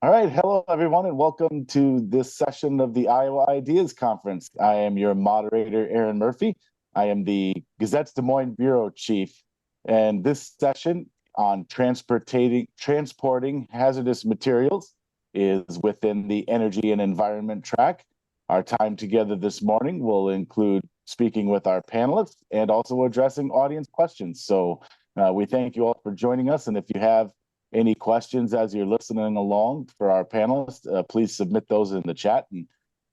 All right, hello everyone, and welcome to this session of the Iowa Ideas Conference. I am your moderator, Aaron Murphy. I am the Gazette's Des Moines Bureau Chief, and this session on transporting hazardous materials is within the Energy and Environment track. Our time together this morning will include speaking with our panelists and also addressing audience questions. So we thank you all for joining us, and if you have any questions as you're listening along for our panelists, please submit those in the chat, and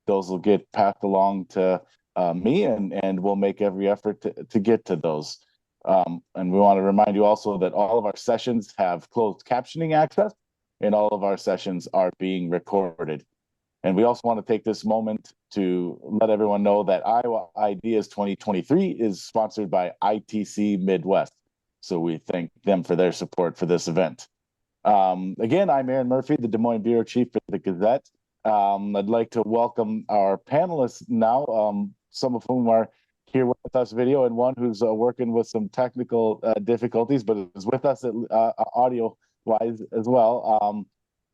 those will get passed along to me, and we'll make every effort to get to those. And we want to remind you also that all of our sessions have closed captioning access, and all of our sessions are being recorded. And we also want to take this moment to let everyone know that Iowa Ideas 2023 is sponsored by ITC Midwest. So we thank them for their support for this event. Again, I'm Aaron Murphy, the Des Moines Bureau Chief for the Gazette. I'd like to welcome our panelists now, some of whom are here with us video, and one who's working with some technical difficulties, but is with us audio-wise as well.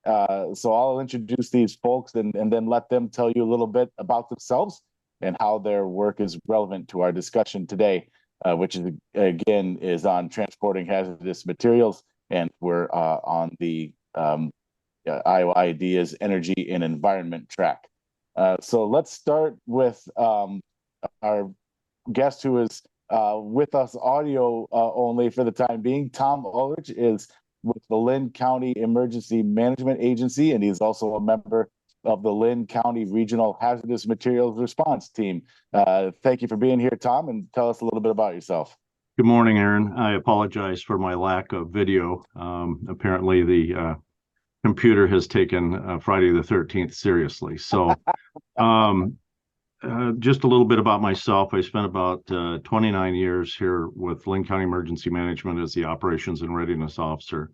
So I'll introduce these folks and then let them tell you a little bit about themselves and how their work is relevant to our discussion today, which is, again, is on transporting hazardous materials. And we're on the Iowa Ideas Energy and Environment track. So let's start with our guest who is with us audio only for the time being. Tom Ulrich is with the Linn County Emergency Management Agency, and he's also a member of the Linn County Regional Hazardous Materials Response Team. Thank you for being here, Tom, and tell us a little bit about yourself. Good morning, Aaron. I apologize for my lack of video. Apparently, the computer has taken Friday the 13th seriously. So just a little bit about myself. I spent about 29 years here with Linn County Emergency Management as the Operations and Readiness Officer.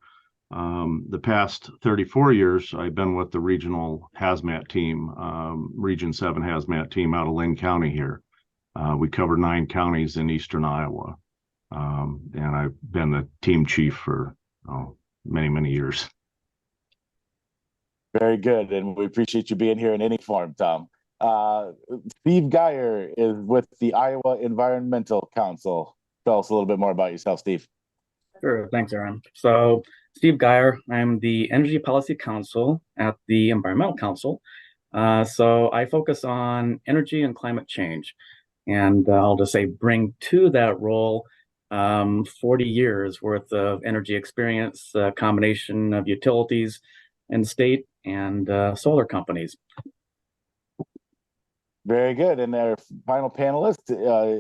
The past 34 years, I've been with the Regional Hazmat Team, Region 7 Hazmat Team out of Linn County here. We cover 9 counties in eastern Iowa. And I've been the team chief for many, many years. Very good. And we appreciate you being here in any form, Tom. Steve Geyer is with the Iowa Environmental Council. Tell us a little bit more about yourself, Steve. Sure. Thanks, Aaron. So Steve Geyer, I'm the Energy Policy Counsel at the Environmental Council. So I focus on energy and climate change. And I'll just say bring to that role 40 years worth of energy experience, a combination of utilities and state and solar companies. Very good. And our final panelist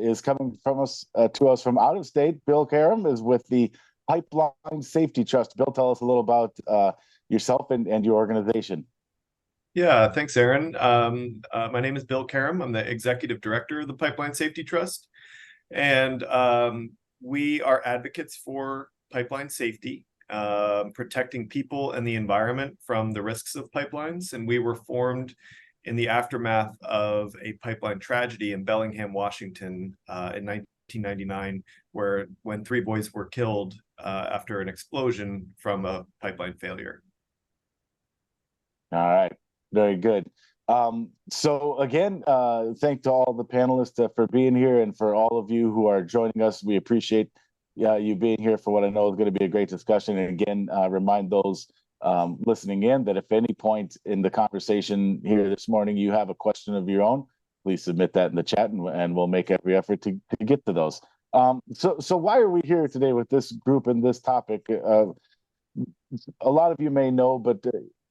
is coming from us to us from out of state. Bill Karam is with the Pipeline Safety Trust. Bill, tell us a little about yourself and your organization. Yeah, thanks, Aaron. My name is Bill Karam. I'm the Executive Director of the Pipeline Safety Trust. And we are advocates for pipeline safety, protecting people and the environment from the risks of pipelines. And we were formed in the aftermath of a pipeline tragedy in Bellingham, Washington in 1999, when 3 boys were killed after an explosion from a pipeline failure. All right, very good. So again, thank to all the panelists for being here, and for all of you who are joining us. We appreciate you being here for what I know is going to be a great discussion. And again, remind those listening in that if any point in the conversation here this morning you have a question of your own, please submit that in the chat, and we'll make every effort to get to those. So why are we here today with this group and this topic? A lot of you may know, but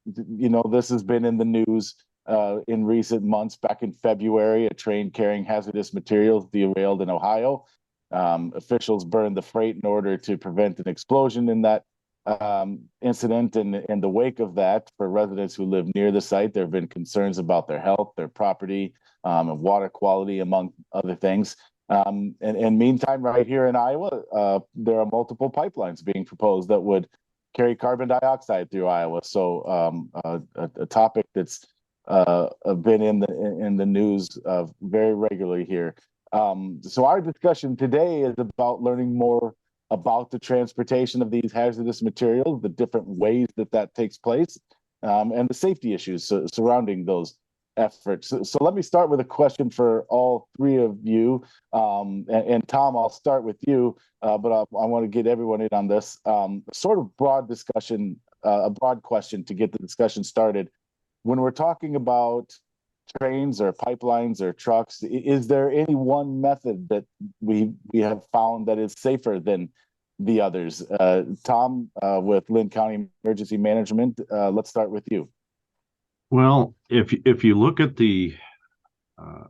this has been in the news in recent months. Back in February, a train carrying hazardous materials derailed in Ohio. Officials burned the freight in order to prevent an explosion in that incident. And in the wake of that, for residents who live near the site, there have been concerns about their health, their property, and water quality, among other things. And meantime, right here in Iowa, there are multiple pipelines being proposed that would carry carbon dioxide through Iowa. So a topic that's been in the news very regularly here. So our discussion today is about learning more about the transportation of these hazardous materials, the different ways that takes place, and the safety issues surrounding those efforts. So let me start with a question for all three of you. And Tom, I'll start with you, but I want to get everyone in on this. Sort of broad discussion, a broad question to get the discussion started. When we're talking about trains or pipelines or trucks, is there any one method that we have found that is safer than the others? Tom, with Lynn County Emergency Management, let's start with you. Well, if you look at the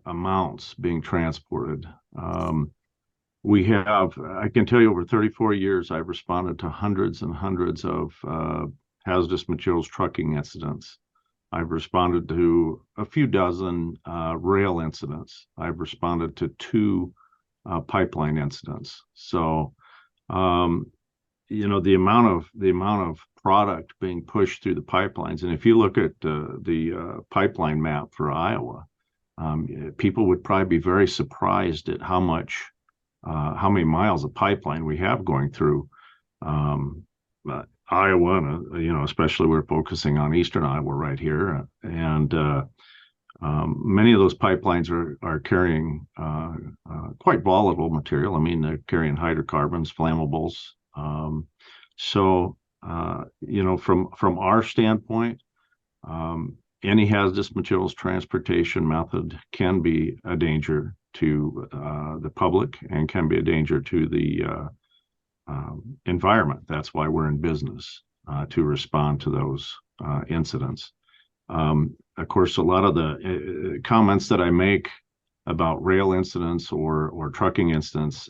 amounts being transported, I can tell you over 34 years, I've responded to hundreds and hundreds of hazardous materials trucking incidents. I've responded to a few dozen rail incidents. I've responded to 2 pipeline incidents. So, the amount of product being pushed through the pipelines, and if you look at the pipeline map for Iowa, people would probably be very surprised at how many miles of pipeline we have going through Iowa, and, especially we're focusing on eastern Iowa right here, and many of those pipelines are carrying quite volatile material. I mean, they're carrying hydrocarbons, flammables. From our standpoint, any hazardous materials transportation method can be a danger to the public and can be a danger to the environment. That's why we're in business, to respond to those incidents. Of course, a lot of the comments that I make about rail incidents or trucking incidents,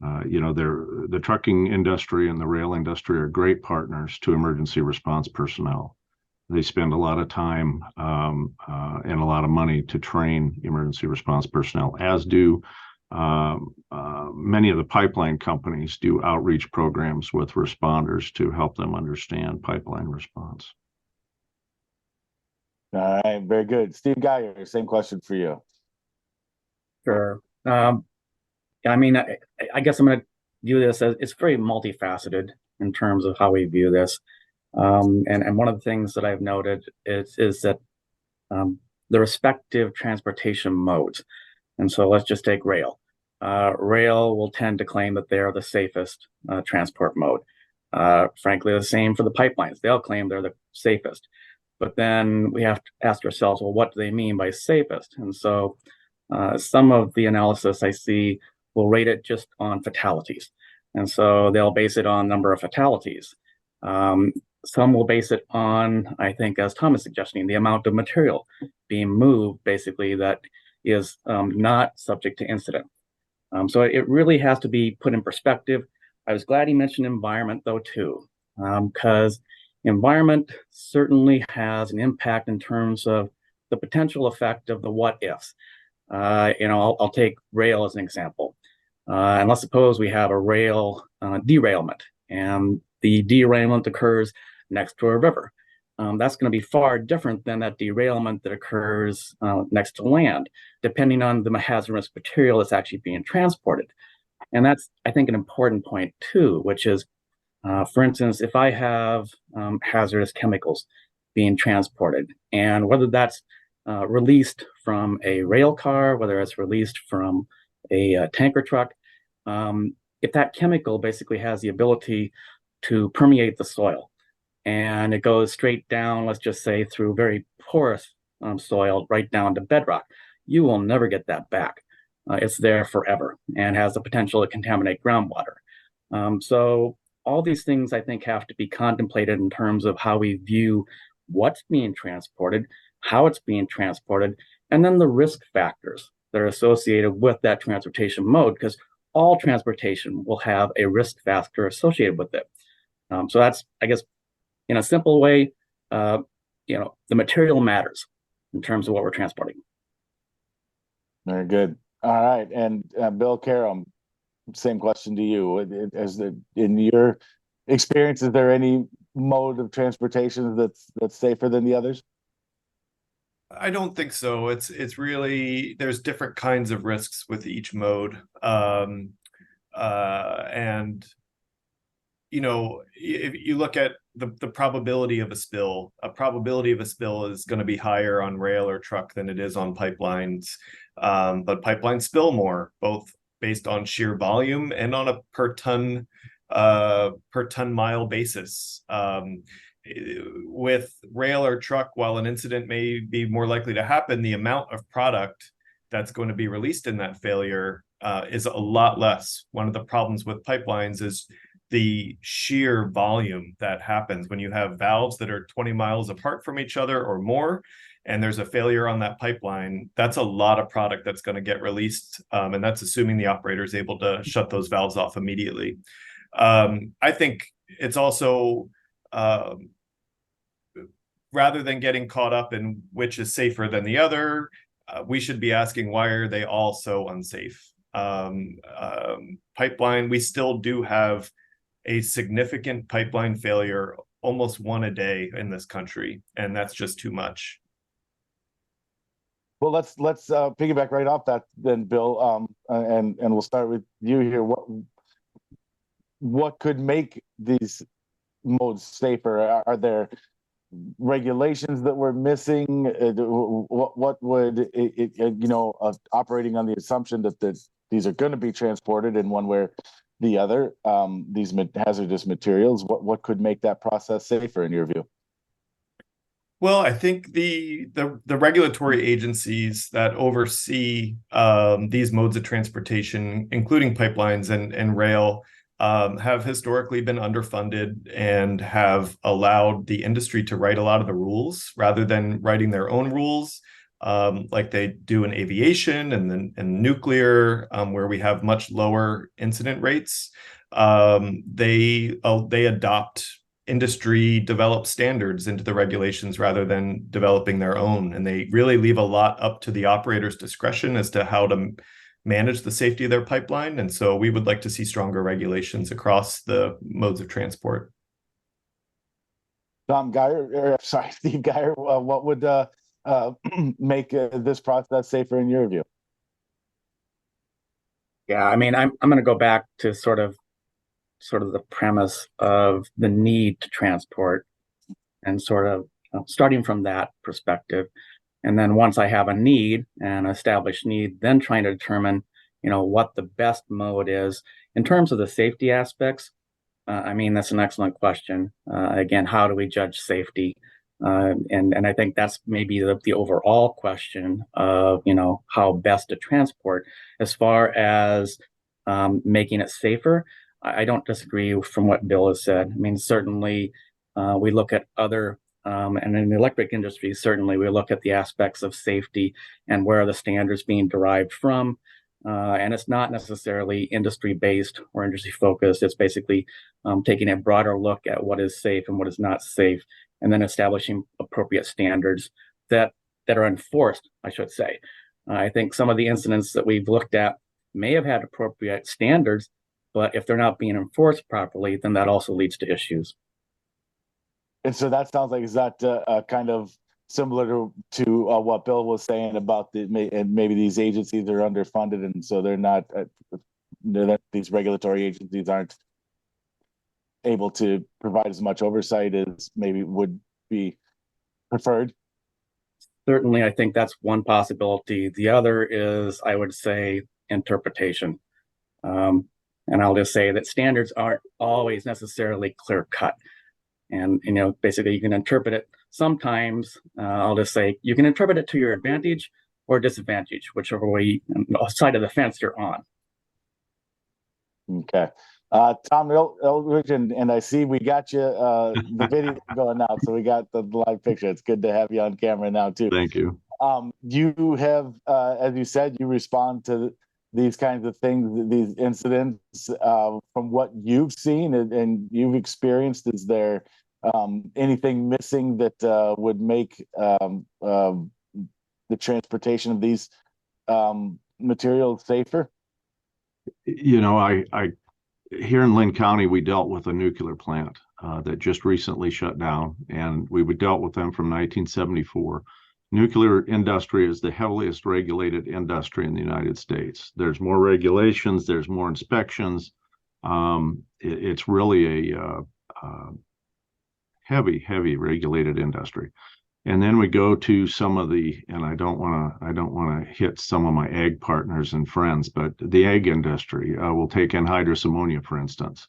the trucking industry and the rail industry are great partners to emergency response personnel. They spend a lot of time and a lot of money to train emergency response personnel, as do many of the pipeline companies do outreach programs with responders to help them understand pipeline response. All right, very good. Steve Geyer, same question for you. Sure. I mean, I guess I'm going to view this as it's very multifaceted in terms of how we view this. And one of the things that I've noted is that the respective transportation modes. And so let's just take rail. Rail will tend to claim that they're the safest transport mode. Frankly, the same for the pipelines. They'll claim they're the safest. But then we have to ask ourselves, well, what do they mean by safest? And so some of the analysis I see will rate it just on fatalities. And so they'll base it on number of fatalities. Some will base it on, I think, as Tom is suggesting, the amount of material being moved, basically, that is not subject to incident. So it really has to be put in perspective. I was glad he mentioned environment, though, too, because environment certainly has an impact in terms of the potential effect of the what ifs. I'll take rail as an example. And let's suppose we have a rail derailment, and the derailment occurs next to a river. That's going to be far different than that derailment that occurs next to land, depending on the hazardous material that's actually being transported. And that's, I think, an important point too, which is, for instance, if I have hazardous chemicals being transported, and whether that's released from a rail car, whether it's released from a tanker truck, if that chemical basically has the ability to permeate the soil, and it goes straight down, let's just say, through very porous soil right down to bedrock, you will never get that back. It's there forever and has the potential to contaminate groundwater. So all these things, I think, have to be contemplated in terms of how we view what's being transported, how it's being transported, and then the risk factors that are associated with that transportation mode, because all transportation will have a risk factor associated with it. So that's, I guess, in a simple way, the material matters in terms of what we're transporting. Very good. All right. And Bill Karam, same question to you. In your experience, is there any mode of transportation that's safer than the others? I don't think so. It's really, there's different kinds of risks with each mode. And you know, if you look at the probability of a spill, is going to be higher on rail or truck than it is on pipelines. But pipelines spill more, both based on sheer volume and on a per ton mile basis. With rail or truck, while an incident may be more likely to happen, the amount of product that's going to be released in that failure is a lot less. One of the problems with pipelines is the sheer volume that happens when you have valves that are 20 miles apart from each other or more, and there's a failure on that pipeline. That's a lot of product that's going to get released, and that's assuming the operator is able to shut those valves off immediately. I think it's also, rather than getting caught up in which is safer than the other, we should be asking, why are they all so unsafe? Pipeline, we still do have a significant pipeline failure, almost one a day in this country, and that's just too much. Well, let's piggyback right off that then, Bill, and we'll start with you here. What could make these modes safer? Are there regulations that we're missing? What would operating on the assumption that these are going to be transported in one way or the other, these hazardous materials, what could make that process safer in your view? Well, I think the regulatory agencies that oversee these modes of transportation, including pipelines and rail, have historically been underfunded and have allowed the industry to write a lot of the rules rather than writing their own rules, like they do in aviation and nuclear, where we have much lower incident rates. They adopt industry developed standards into the regulations rather than developing their own, and they really leave a lot up to the operator's discretion as to how to manage the safety of their pipeline. And so we would like to see stronger regulations across the modes of transport. Steve Geyer, what would make this process safer in your view? Yeah, I mean, I'm going to go back to sort of the premise of the need to transport, and sort of starting from that perspective. And then once I have a need, an established need, then trying to determine, what the best mode is in terms of the safety aspects. I mean, that's an excellent question. Again, how do we judge safety? And I think that's maybe the overall question of, how best to transport. As far as making it safer, I don't disagree from what Bill has said. I mean, certainly we look at other, and in the electric industry, certainly we look at the aspects of safety and where are the standards being derived from. And it's not necessarily industry-based or industry-focused. It's basically taking a broader look at what is safe and what is not safe, and then establishing appropriate standards that are enforced, I should say. I think some of the incidents that we've looked at may have had appropriate standards, but if they're not being enforced properly, then that also leads to issues. And so that sounds like, is that kind of similar to what Bill was saying about maybe these agencies are underfunded, and so these regulatory agencies aren't able to provide as much oversight as maybe would be preferred? Certainly, I think that's one possibility. The other is, I would say, interpretation. And I'll just say that standards aren't always necessarily clear cut. And, basically you can interpret it sometimes. I'll just say you can interpret it to your advantage or disadvantage, whichever way, side of the fence you're on. Okay. Tom Eldridge, and I see we got you the video going now, so we got the live picture. It's good to have you on camera now too. Thank you. You have, as you said, you respond to these kinds of things, these incidents, from what you've seen and you've experienced. Is there anything missing that would make the transportation of these materials safer? I here in Lynn County, we dealt with a nuclear plant that just recently shut down, and we dealt with them from 1974. Nuclear industry is the heaviest regulated industry in the United States. There's more regulations, there's more inspections. It's really a heavy regulated industry. And then we go to some of the, and I don't want to hit some of my ag partners and friends, but the ag industry, we'll take anhydrous ammonia, for instance.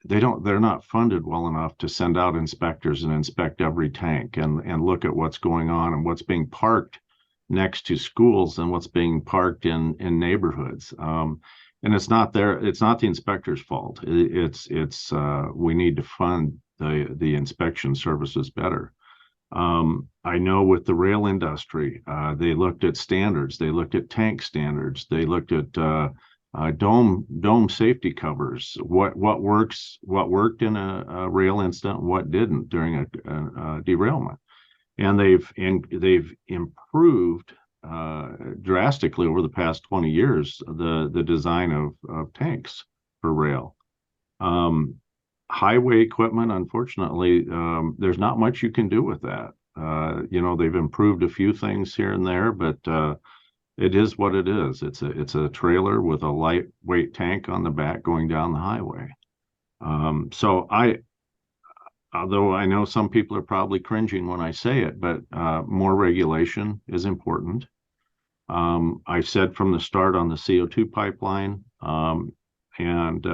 They're not funded well enough to send out inspectors and inspect every tank and look at what's going on and what's being parked next to schools and what's being parked in neighborhoods. And it's not the inspector's fault. We need to fund the inspection services better. I know with the rail industry, they looked at standards, they looked at tank standards, they looked at dome safety covers, what worked in a rail incident, what didn't during a derailment, and they've improved drastically over the past 20 years the design of tanks for rail. Highway equipment, unfortunately, there's not much you can do with that. They've improved a few things here and there, but it is what it is. It's a trailer with a lightweight tank on the back going down the highway. Although I know some people are probably cringing when I say it, but more regulation is important. I said from the start on the CO2 pipeline, and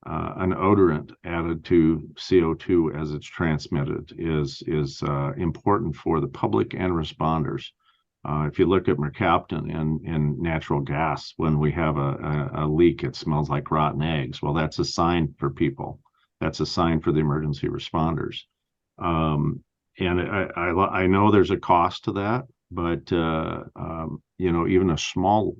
an odorant added to CO2 as it's transmitted is important for the public and responders. If you look at mercaptan in natural gas, when we have a leak, it smells like rotten eggs. Well, that's a sign for people. That's a sign for the emergency responders. And I know there's a cost to that, but even a small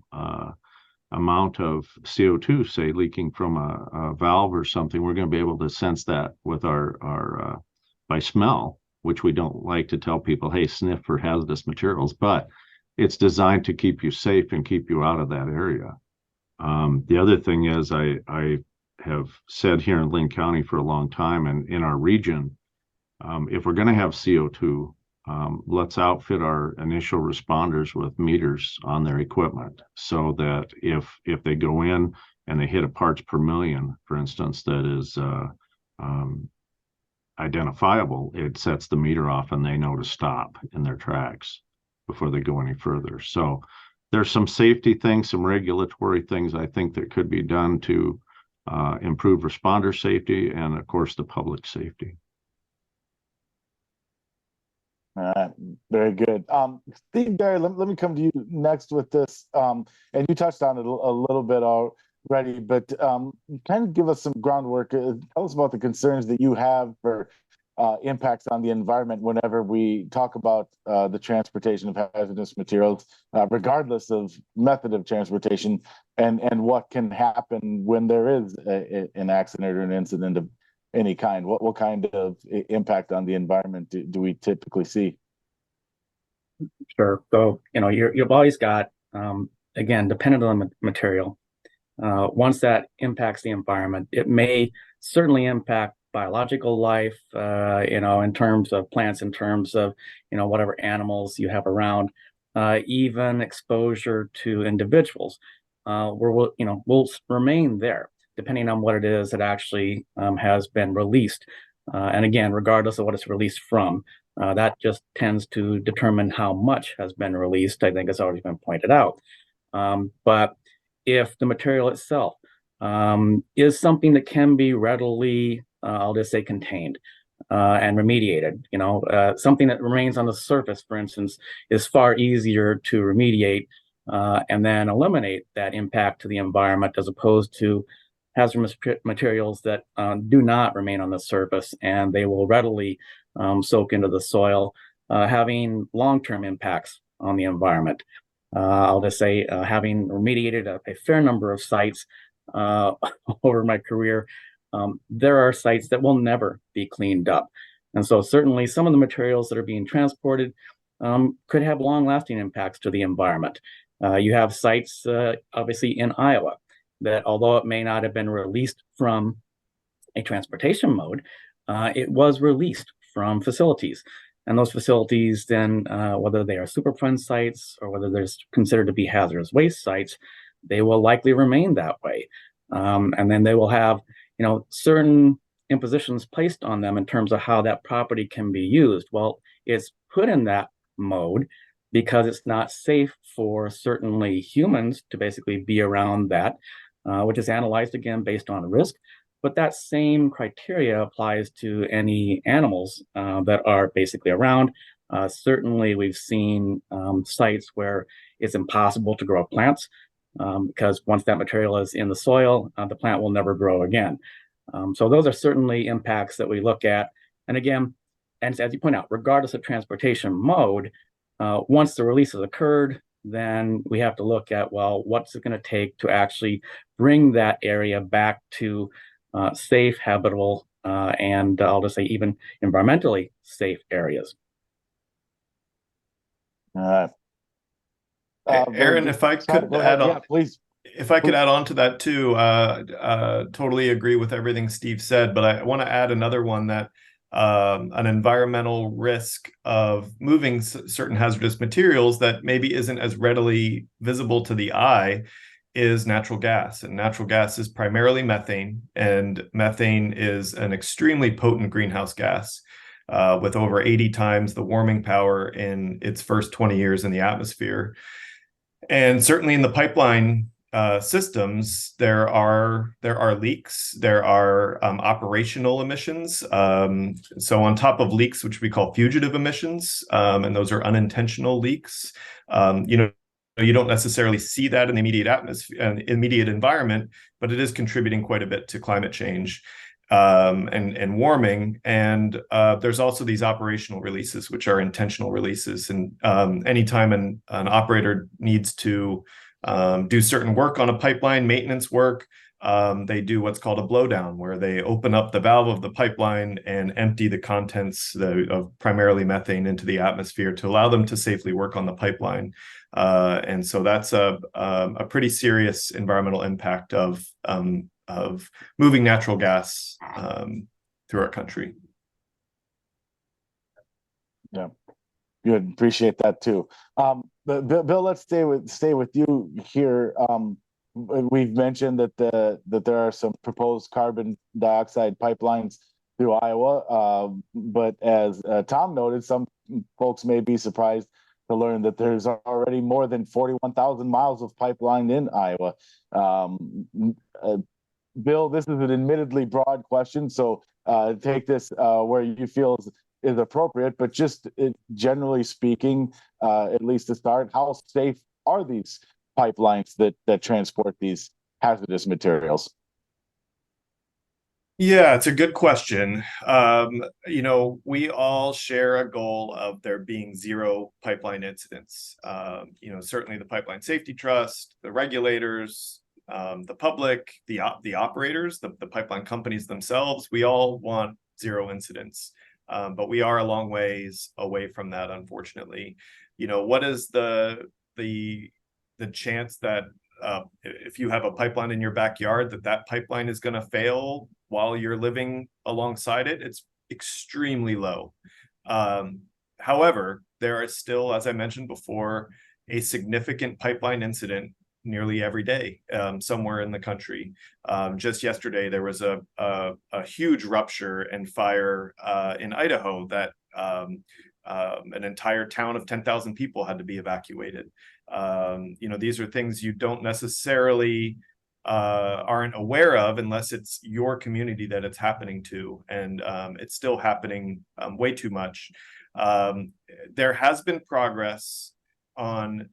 amount of CO2, say leaking from a valve or something, we're going to be able to sense that with our by smell, which we don't like to tell people, hey, sniff for hazardous materials, but it's designed to keep you safe and keep you out of that area. The other thing is I have said here in Linn County for a long time, and in our region, if we're going to have CO2, let's outfit our initial responders with meters on their equipment so that if they go in and they hit a parts per million, for instance, that is identifiable, it sets the meter off and they know to stop in their tracks before they go any further. So there's some safety things, some regulatory things I think that could be done to improve responder safety and, of course, the public safety. Very good. Steve, Gary, let me come to you next with this. And you touched on it a little bit already, but kind of give us some groundwork. Tell us about the concerns that you have for impacts on the environment whenever we talk about the transportation of hazardous materials, regardless of method of transportation, and what can happen when there is an accident or an incident of any kind. What kind of impact on the environment do we typically see? Sure. So, you've always got, again, dependent on the material. Once that impacts the environment, it may certainly impact biological life, in terms of plants, in terms of, whatever animals you have around, even exposure to individuals, where will remain there, depending on what it is that actually has been released. And again, regardless of what it's released from, that just tends to determine how much has been released. I think it's already been pointed out. But if the material itself is something that can be readily, I'll just say, contained and remediated, something that remains on the surface, for instance, is far easier to remediate and then eliminate that impact to the environment, as opposed to hazardous materials that do not remain on the surface, and they will readily soak into the soil, having long-term impacts on the environment. I'll just say, having remediated a fair number of sites over my career, there are sites that will never be cleaned up. And so certainly some of the materials that are being transported could have long-lasting impacts to the environment. You have sites, obviously, in Iowa, that although it may not have been released from a transportation mode, it was released from facilities. And those facilities then, whether they are Superfund sites or whether they're considered to be hazardous waste sites, they will likely remain that way. And then they will have, certain impositions placed on them in terms of how that property can be used. Well, it's put in that mode because it's not safe for certainly humans to basically be around that, which is analyzed again based on risk. But that same criteria applies to any animals that are basically around. Certainly, we've seen sites where it's impossible to grow plants because once that material is in the soil, the plant will never grow again. So those are certainly impacts that we look at. And again, and as you point out, regardless of transportation mode, once the release has occurred, then we have to look at, well, what's it going to take to actually bring that area back to safe, habitable, and I'll just say even environmentally safe areas. Aaron, if I could add on, yeah, please. If I could add on to that too, totally agree with everything Steve said, but I want to add another one that an environmental risk of moving certain hazardous materials that maybe isn't as readily visible to the eye is natural gas. And natural gas is primarily methane, and methane is an extremely potent greenhouse gas with over 80 times the warming power in its first 20 years in the atmosphere. And certainly in the pipeline systems, there are leaks, there are operational emissions. So on top of leaks, which we call fugitive emissions, and those are unintentional leaks, you don't necessarily see that in the immediate atmosphere, immediate environment, but it is contributing quite a bit to climate change and warming. And there's also these operational releases, which are intentional releases. And anytime an operator needs to do certain work on a pipeline, maintenance work, they do what's called a blowdown, where they open up the valve of the pipeline and empty the contents of primarily methane into the atmosphere to allow them to safely work on the pipeline. And so that's a pretty serious environmental impact of moving natural gas through our country. Yeah, good. Appreciate that too. Bill, let's stay with you here. We've mentioned that there are some proposed carbon dioxide pipelines through Iowa, but as Tom noted, some folks may be surprised to learn that there's already more than 41,000 miles of pipeline in Iowa. Bill, this is an admittedly broad question, so take this where you feel is appropriate, but just generally speaking, at least to start, how safe are these pipelines that transport these hazardous materials? Yeah, it's a good question. We all share a goal of there being zero pipeline incidents. Certainly the Pipeline Safety Trust, the regulators, the public, the operators, the pipeline companies themselves, we all want zero incidents. But we are a long ways away from that, unfortunately. What is the chance that if you have a pipeline in your backyard, that pipeline is going to fail while you're living alongside it? It's extremely low. However, there is still, as I mentioned before, a significant pipeline incident nearly every day somewhere in the country. Just yesterday, there was a huge rupture and fire in Idaho that an entire town of 10,000 people had to be evacuated. These are things you don't necessarily aren't aware of unless it's your community that it's happening to, and it's still happening way too much. There has been progress on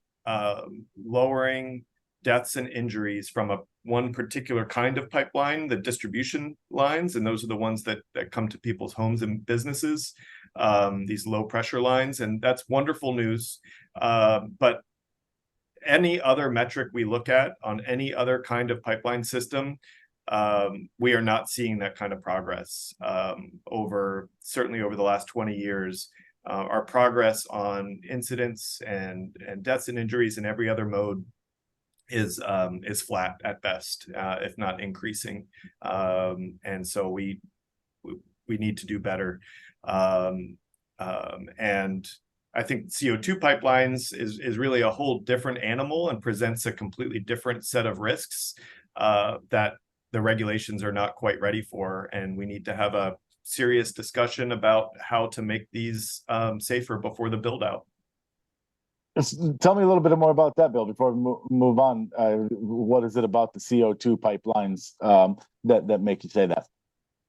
lowering deaths and injuries from one particular kind of pipeline, the distribution lines, and those are the ones that come to people's homes and businesses, these low pressure lines, and that's wonderful news. But any other metric we look at on any other kind of pipeline system, we are not seeing that kind of progress. Certainly over the last 20 years, our progress on incidents and deaths and injuries in every other mode is flat at best, if not increasing. And so we need to do better. And I think CO2 pipelines is really a whole different animal and presents a completely different set of risks that the regulations are not quite ready for, and we need to have a serious discussion about how to make these safer before the build out. Tell me a little bit more about that, Bill, before we move on. What is it about the CO2 pipelines that make you say that?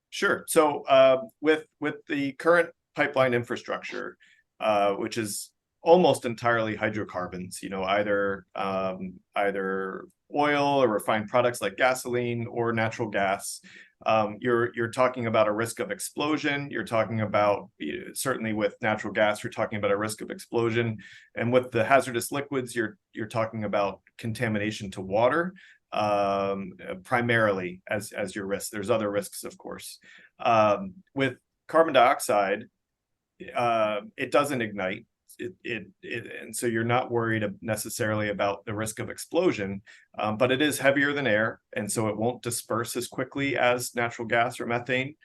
Sure. So with the current pipeline infrastructure, which is almost entirely hydrocarbons, either oil or refined products like gasoline or natural gas, you're talking about a risk of explosion. You're talking about, certainly with natural gas, you're talking about a risk of explosion, and with the hazardous liquids, you're talking about contamination to water, primarily as your risk. There's other risks, of course. With carbon dioxide, it doesn't ignite. And so you're not worried necessarily about the risk of explosion, but it is heavier than air, and so it won't disperse as quickly as natural gas or methane.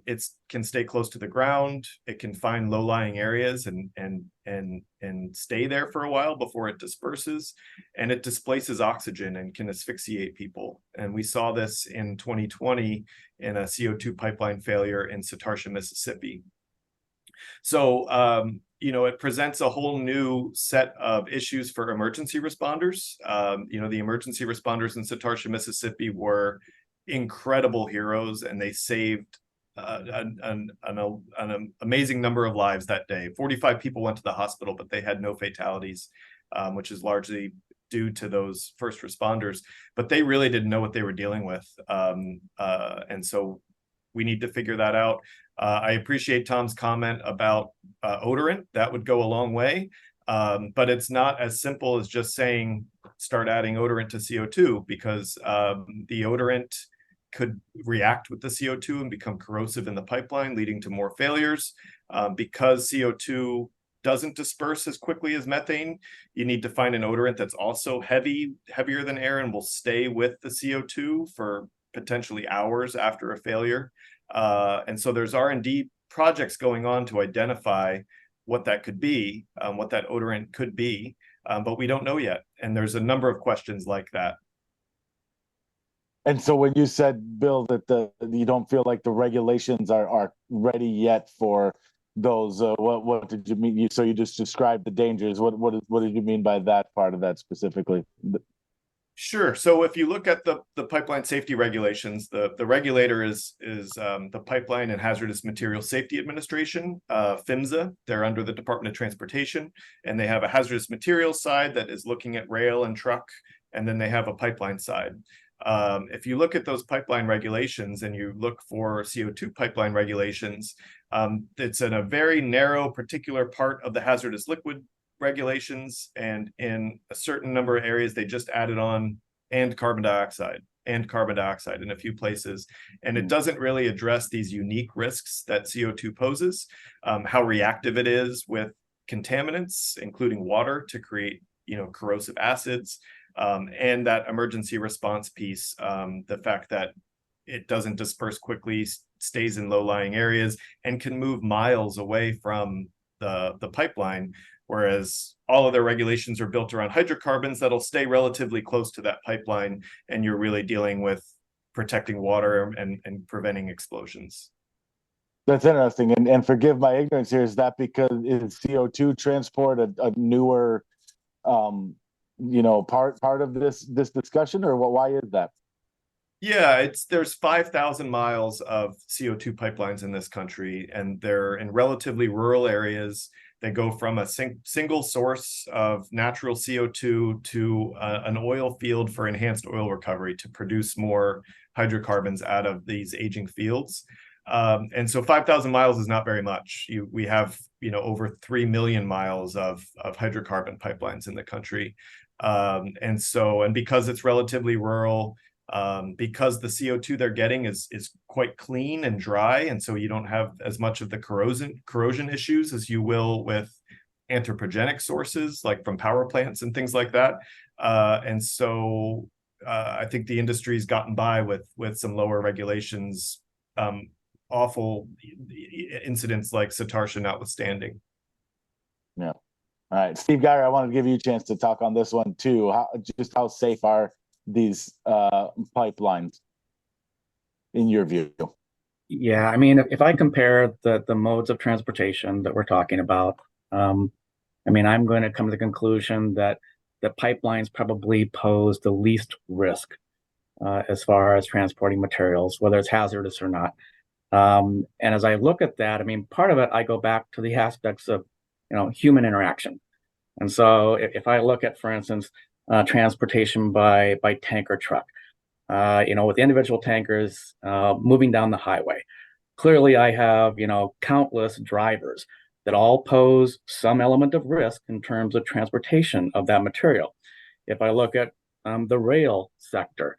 It can stay close to the ground. It can find low-lying areas and stay there for a while before it disperses, and it displaces oxygen and can asphyxiate people. And we saw this in 2020 in a CO2 pipeline failure in Satartia, Mississippi. So, it presents a whole new set of issues for emergency responders. The emergency responders in Satartia, Mississippi were incredible heroes, and they saved an amazing number of lives that day. 45 people went to the hospital, but they had no fatalities, which is largely due to those first responders. But they really didn't know what they were dealing with. And so we need to figure that out. I appreciate Tom's comment about odorant. That would go a long way, but it's not as simple as just saying start adding odorant to CO2, because the odorant could react with the CO2 and become corrosive in the pipeline, leading to more failures. Because CO2 doesn't disperse as quickly as methane, you need to find an odorant that's also heavier than air and will stay with the CO2 for potentially hours after a failure. And so there's R&D projects going on to identify what that could be, what that odorant could be, but we don't know yet. And there's a number of questions like that. And so when you said, Bill, that you don't feel like the regulations are ready yet for those, what did you mean? So you just described the dangers. What did you mean by that part of that specifically? Sure. So if you look at the pipeline safety regulations, the regulator is the Pipeline and Hazardous Materials Safety Administration, PHMSA. They're under the Department of Transportation, and they have a hazardous materials side that is looking at rail and truck, and then they have a pipeline side. If you look at those pipeline regulations and you look for CO2 pipeline regulations, it's in a very narrow particular part of the hazardous liquid regulations, and in a certain number of areas they just added on and carbon dioxide in a few places, and it doesn't really address these unique risks that CO2 poses, how reactive it is with contaminants, including water, to create corrosive acids, and that emergency response piece, the fact that it doesn't disperse quickly, stays in low-lying areas, and can move miles away from the pipeline, whereas all of their regulations are built around hydrocarbons that'll stay relatively close to that pipeline, and you're really dealing with protecting water and preventing explosions. That's interesting. And forgive my ignorance here, is that because is CO2 transport a newer part of this discussion, or why is that? Yeah, there's 5,000 miles of CO2 pipelines in this country, and they're in relatively rural areas. They go from a single source of natural CO2 to an oil field for enhanced oil recovery to produce more hydrocarbons out of these aging fields. And so 5,000 miles is not very much. We have over 3 million miles of hydrocarbon pipelines in the country. And because it's relatively rural, because the CO2 they're getting is quite clean and dry, and so you don't have as much of the corrosion issues as you will with anthropogenic sources like from power plants and things like that. And so I think the industry's gotten by with some lower regulations, awful incidents like Satartia notwithstanding. Yeah. All right, Steve Geyer, I wanted to give you a chance to talk on this one too. How safe are these pipelines? in your view? Yeah, I mean, if I compare the modes of transportation that we're talking about, I mean, I'm going to come to the conclusion that the pipelines probably pose the least risk as far as transporting materials, whether it's hazardous or not. And as I look at that, I mean, part of it, I go back to the aspects of, human interaction. And so if I look at, for instance, transportation by tank or truck, with individual tankers moving down the highway, clearly I have, countless drivers that all pose some element of risk in terms of transportation of that material. If I look at the rail sector,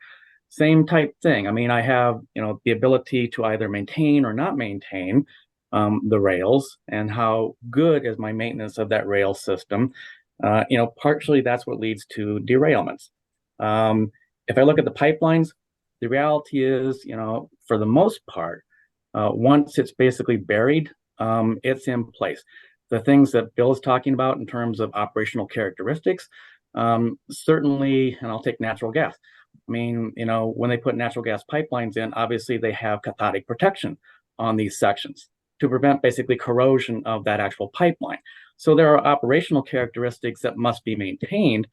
same type thing. I mean, I have, the ability to either maintain or not maintain the rails, and how good is my maintenance of that rail system. Partially that's what leads to derailments. If I look at the pipelines, the reality is, for the most part, once it's basically buried, it's in place. The things that Bill is talking about in terms of operational characteristics, certainly, and I'll take natural gas. I mean, when they put natural gas pipelines in, obviously they have cathodic protection on these sections to prevent basically corrosion of that actual pipeline. So there are operational characteristics that must be maintained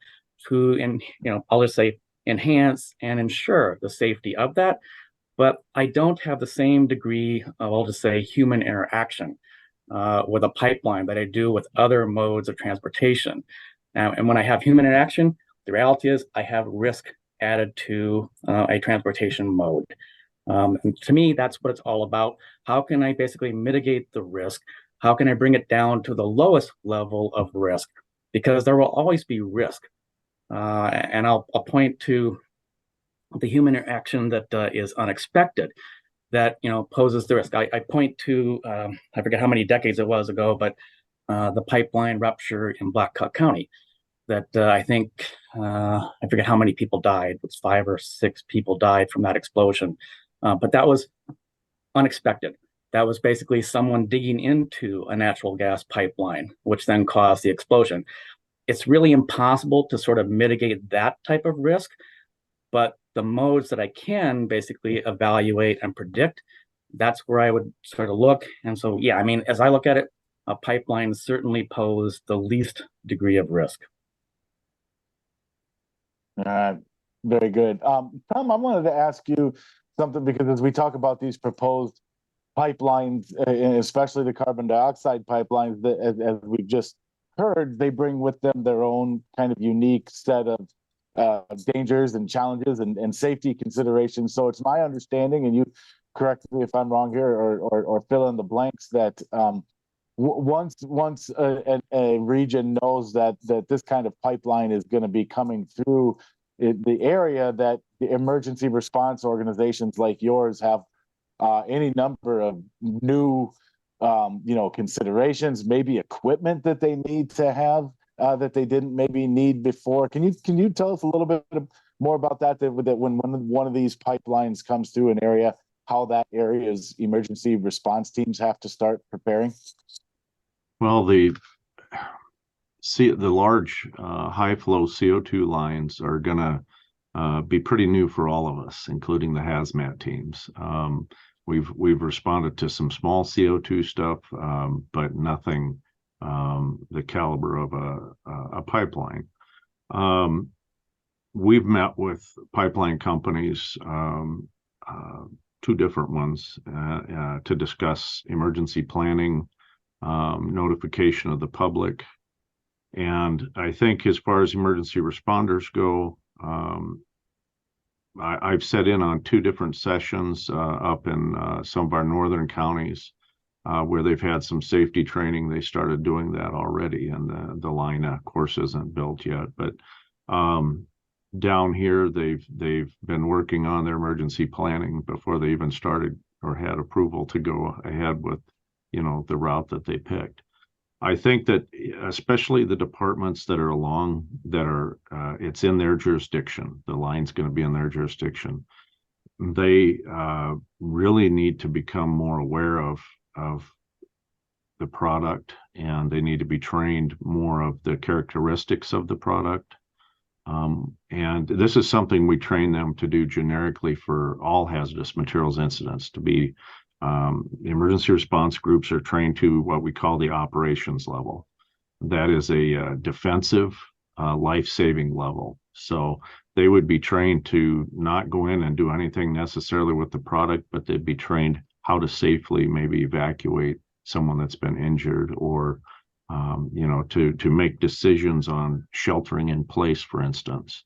to, and I'll just say, enhance and ensure the safety of that. But I don't have the same degree of, I'll just say, human interaction with a pipeline that I do with other modes of transportation. And when I have human interaction, the reality is I have risk added to a transportation mode. And to me, that's what it's all about. How can I basically mitigate the risk? How can I bring it down to the lowest level of risk? Because there will always be risk. And I'll point to the human interaction that is unexpected, that poses the risk. I point to I forget how many decades it was ago, but the pipeline rupture in Black County. That I think I forget how many people died. It was 5 or 6 people died from that explosion, but that was unexpected. That was basically someone digging into a natural gas pipeline, which then caused the explosion. It's really impossible to sort of mitigate that type of risk, but the modes that I can basically evaluate and predict, that's where I would sort of look. And so, yeah, I mean, as I look at it, pipelines certainly pose the least degree of risk. Very good. Tom, I wanted to ask you something, because as we talk about these proposed pipelines, especially the carbon dioxide pipelines, that as we've just heard, they bring with them their own kind of unique set of dangers and challenges and safety considerations. So it's my understanding, and you correct me if I'm wrong here, or fill in the blanks, that once a region knows that this kind of pipeline is going to be coming through the area, that the emergency response organizations like yours have any number of new considerations, maybe equipment that they need to have that they didn't maybe need before. Can you tell us a little bit more about that when one of these pipelines comes through an area, how that area's emergency response teams have to start preparing? Well, the large high flow CO2 lines are going to be pretty new for all of us, including the hazmat teams. We've responded to some small CO2 stuff, but nothing the caliber of a pipeline. We've met with pipeline companies, 2 different ones, to discuss emergency planning, notification of the public. And I think as far as emergency responders go, I've set in on 2 different sessions up in some of our northern counties where they've had some safety training. They started doing that already, and the line, of course, isn't built yet. But down here, they've been working on their emergency planning before they even started or had approval to go ahead with the route that they picked. I think that especially the departments that are it's in their jurisdiction, the line's going to be in their jurisdiction, they really need to become more aware of the product, and they need to be trained more of the characteristics of the product. And this is something we train them to do generically for all hazardous materials incidents. To be the emergency response groups are trained to what we call the operations level. That is a defensive, life-saving level. So they would be trained to not go in and do anything necessarily with the product, but they'd be trained how to safely maybe evacuate someone that's been injured, or to make decisions on sheltering in place, for instance.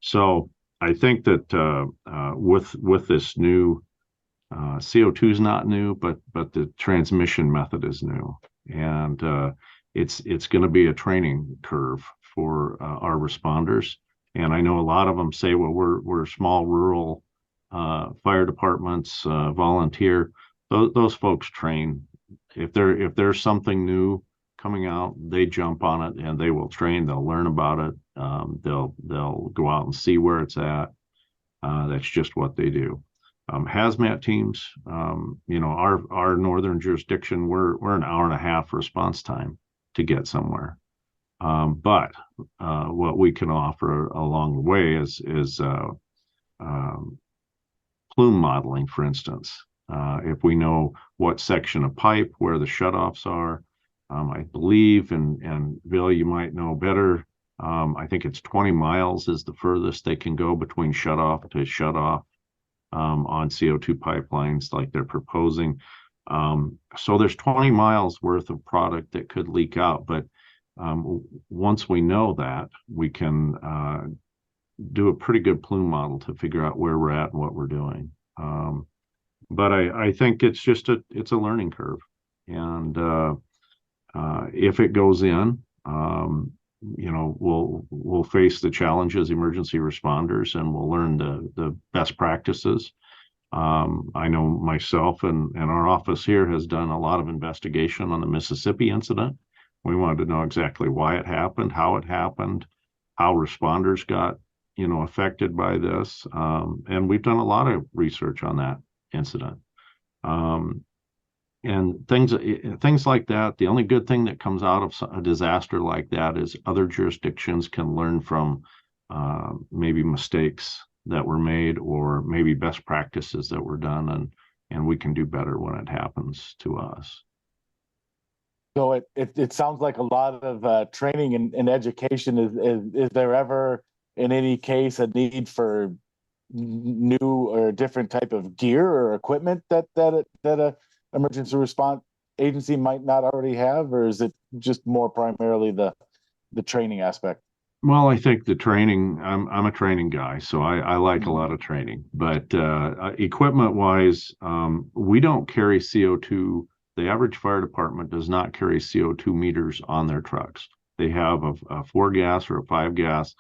So I think that with this new CO2 is not new, but the transmission method is new, and it's going to be a training curve for our responders. And I know a lot of them say, well, we're small rural fire departments, volunteer. Those folks train. If there's something new coming out, they jump on it and they will train. They'll learn about it. They'll go out and see where it's at. That's just what they do. Hazmat teams, our northern jurisdiction, we're an hour and a half response time to get somewhere. But what we can offer along the way is plume modeling, for instance. If we know what section of pipe, where the shutoffs are, I believe, and Bill, you might know better. I think it's 20 miles is the furthest they can go between shutoff to shutoff on CO2 pipelines like they're proposing. So there's 20 miles worth of product that could leak out. But once we know that, we can do a pretty good plume model to figure out where we're at and what we're doing. But I think it's a learning curve. And if it goes in, we'll face the challenges, emergency responders, and we'll learn the best practices. I know myself and our office here has done a lot of investigation on the Mississippi incident. We wanted to know exactly why it happened, how responders got, affected by this. And we've done a lot of research on that incident. And things like that. The only good thing that comes out of a disaster like that is other jurisdictions can learn from maybe mistakes that were made, or maybe best practices that were done, and we can do better when it happens to us. So it sounds like a lot of training and education. Is there ever in any case a need for new or different type of gear or equipment that a emergency response agency might not already have, or is it just more primarily the training aspect? Well, I think the training, I'm a training guy, so I like a lot of training, but equipment wise, we don't carry CO2. The average fire department does not carry CO2 meters on their trucks. They have a 4-gas or a 5-gas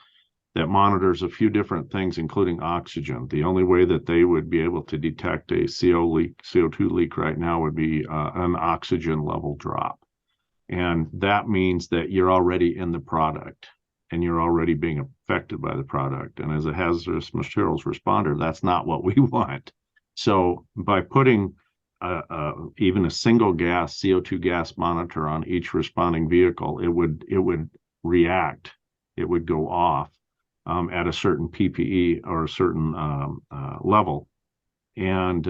that monitors a few different things, including oxygen. The only way that they would be able to detect a CO2 leak right now would be an oxygen level drop. And that means that you're already in the product and you're already being affected by the product. And as a hazardous materials responder, that's not what we want. So by putting even a single gas CO2 gas monitor on each responding vehicle, it would react. It would go off at a certain PPE or a certain level. And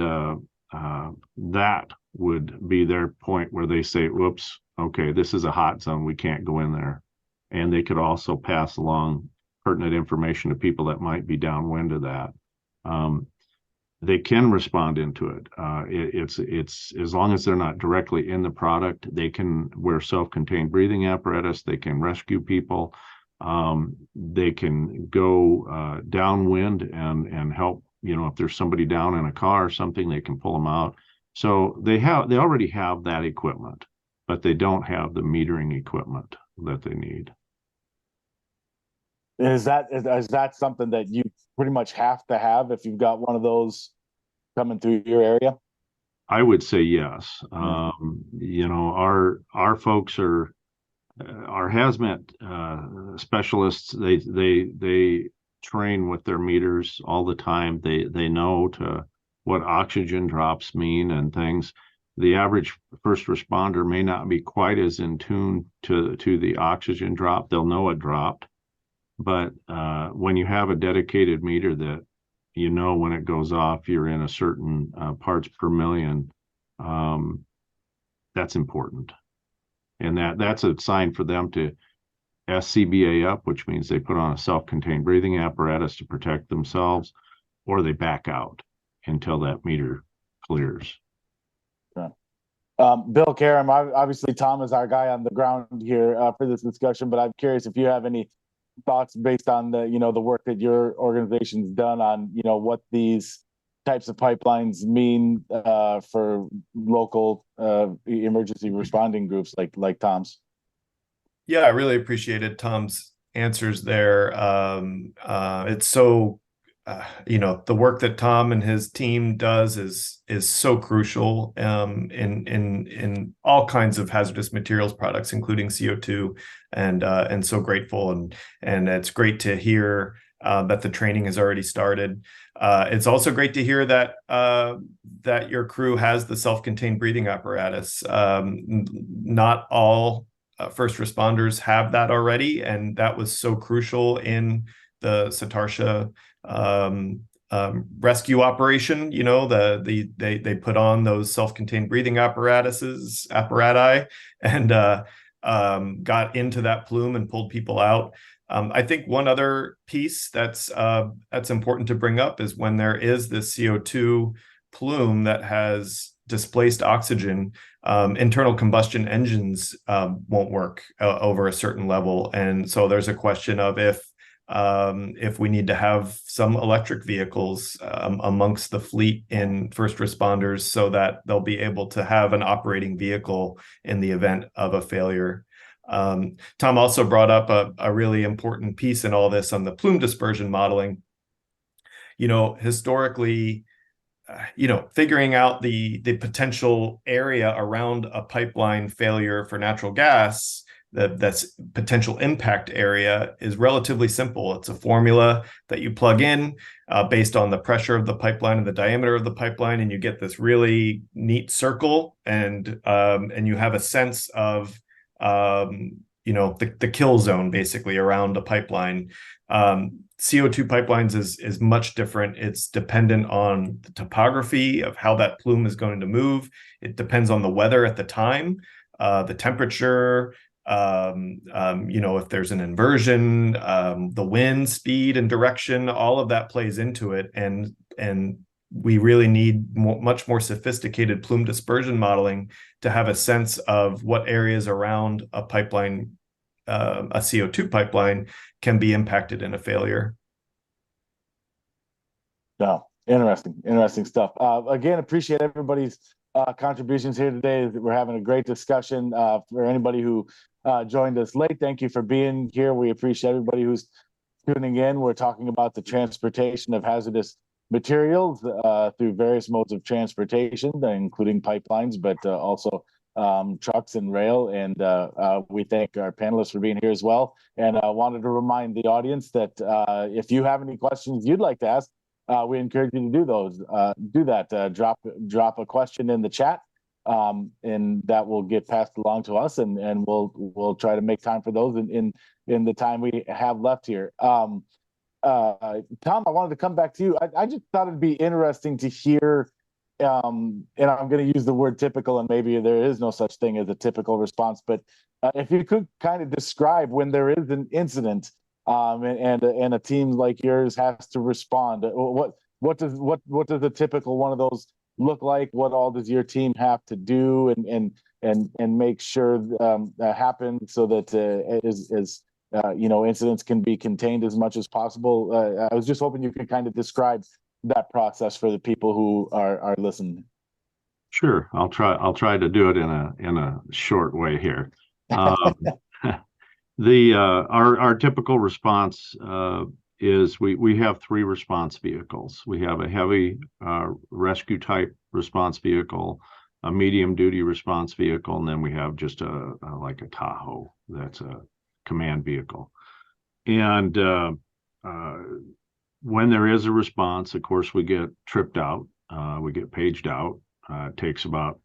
that would be their point where they say, whoops, okay, this is a hot zone. We can't go in there. And they could also pass along pertinent information to people that might be downwind of that. They can respond into it. It's as long as they're not directly in the product, they can wear self-contained breathing apparatus. They can rescue people. They can go downwind and help. If there's somebody down in a car or something, they can pull them out. So they already have that equipment, but they don't have the metering equipment that they need. Is that something that you pretty much have to have if you've got one of those coming through your area? I would say yes. Our folks are our hazmat specialists. They train with their meters all the time. They know what oxygen drops mean and things. The average first responder may not be quite as in tune to the oxygen drop. They'll know it dropped, But when you have a dedicated meter that you know when it goes off, you're in a certain parts per million, that's important. And that's a sign for them to SCBA up, which means they put on a self-contained breathing apparatus to protect themselves, or they back out until that meter clears. Bill Karam, obviously Tom is our guy on the ground here for this discussion, but I'm curious if you have any thoughts based on the the work that your organization's done on what these types of pipelines mean for local emergency responding groups like Tom's. Yeah, I really appreciated Tom's answers there. It's so the work that Tom and his team does is so crucial in all kinds of hazardous materials products, including CO2, and so grateful, and it's great to hear that the training has already started. It's also great to hear that that your crew has the self-contained breathing apparatus. Not all first responders have that already, and that was so crucial in the Satartia rescue operation. They put on those self-contained breathing apparati, and got into that plume and pulled people out. I think one other piece that's important to bring up is when there is this CO2 plume that has displaced oxygen, internal combustion engines won't work over a certain level, and so there's a question of if we need to have some electric vehicles amongst the fleet in first responders so that they'll be able to have an operating vehicle in the event of a failure. Tom also brought up a really important piece in all this on the plume dispersion modeling. Historically, figuring out the potential area around a pipeline failure for natural gas, that's potential impact area, is relatively simple. It's a formula that you plug in based on the pressure of the pipeline and the diameter of the pipeline, and you get this really neat circle, and you have a sense of the kill zone basically around a pipeline. CO2 pipelines is much different. It's dependent on the topography of how that plume is going to move. It depends on the weather at the time, the temperature, if there's an inversion, the wind speed and direction, all of that plays into it. And we really need much more sophisticated plume dispersion modeling to have a sense of what areas around a pipeline, a CO2 pipeline, can be impacted in a failure. No, interesting stuff. Again, appreciate everybody's contributions here today. We're having a great discussion. For anybody who joined us late, thank you for being here. We appreciate everybody who's tuning in. We're talking about the transportation of hazardous materials through various modes of transportation, including pipelines, but also trucks and rail. And we thank our panelists for being here as well. And I wanted to remind the audience that if you have any questions you'd like to ask, we encourage you to do that. Drop a question in the chat, and that will get passed along to us, and we'll try to make time for those in the time we have left here. Tom, I wanted to come back to you. I just thought it'd be interesting to hear, and I'm going to use the word typical, and maybe there is no such thing as a typical response, but if you could kind of describe when there is an incident, and a team like yours has to respond. What does a typical one of those look like? What all does your team have to do and make sure that happens so that incidents can be contained as much as possible? I was just hoping you could kind of describe that process for the people who are listening. Sure, I'll try to do it in a short way here. Our typical response is we have 3 response vehicles. We have a heavy rescue type response vehicle, a medium duty response vehicle, and then we have just like a Tahoe that's a command vehicle. And when there is a response, of course, we get tripped out, we get paged out. It takes about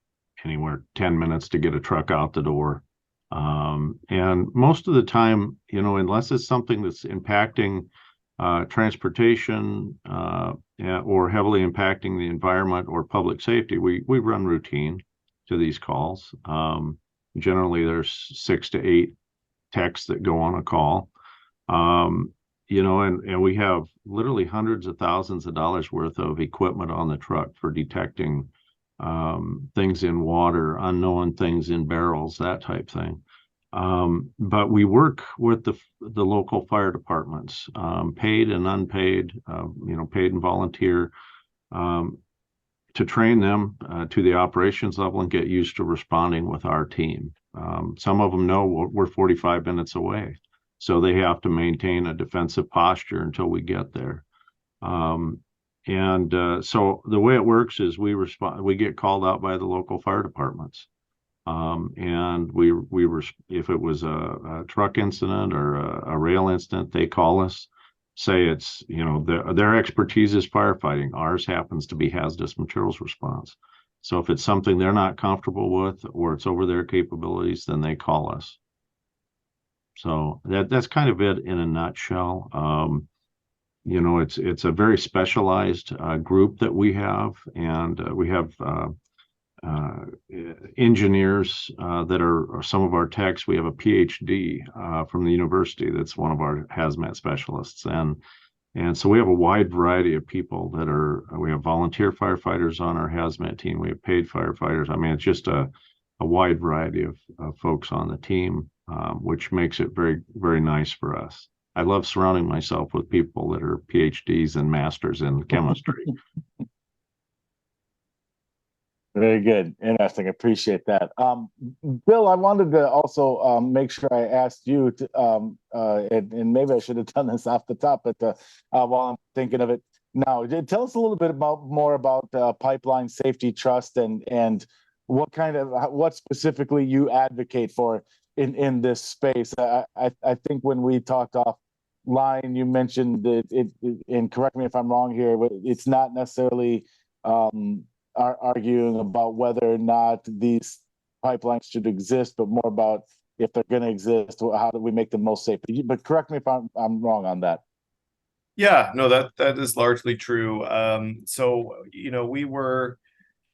anywhere 10 minutes to get a truck out the door. And most of the time, unless it's something that's impacting transportation or heavily impacting the environment or public safety, we run routine to these calls. Generally, there's 6 to 8 techs that go on a call. And we have literally hundreds of thousands of dollars worth of equipment on the truck for detecting things in water, unknown things in barrels, that type thing. But we work with the local fire departments, paid and unpaid, paid and volunteer, to train them to the operations level and get used to responding with our team. Some of them know we're 45 minutes away, so they have to maintain a defensive posture until we get there. So the way it works is we get called out by the local fire departments. And if it was a truck incident or a rail incident, they call us, say it's, their expertise is firefighting. Ours happens to be hazardous materials response. So if it's something they're not comfortable with or it's over their capabilities, then they call us. So that's kind of it in a nutshell. It's a very specialized group that we have, and we have engineers that are some of our techs. We have a PhD from the university that's one of our hazmat specialists, and so we have a wide variety of people we have volunteer firefighters on our hazmat team. We have paid firefighters. I mean, it's just a wide variety of folks on the team, which makes it very, very nice for us. I love surrounding myself with people that are PhDs and masters in chemistry. Very good. Interesting. Appreciate that. Bill, I wanted to also make sure I asked you to, and maybe I should have done this off the top, but while I'm thinking of it now, tell us a little bit more about Pipeline Safety Trust and what specifically you advocate for in this space. I think when we talked offline, you mentioned that and correct me if I'm wrong here, but it's not necessarily are arguing about whether or not these pipelines should exist, but more about if they're going to exist, how do we make them most safe? But correct me if I'm wrong on that. Yeah, no, that is largely true. So, we were,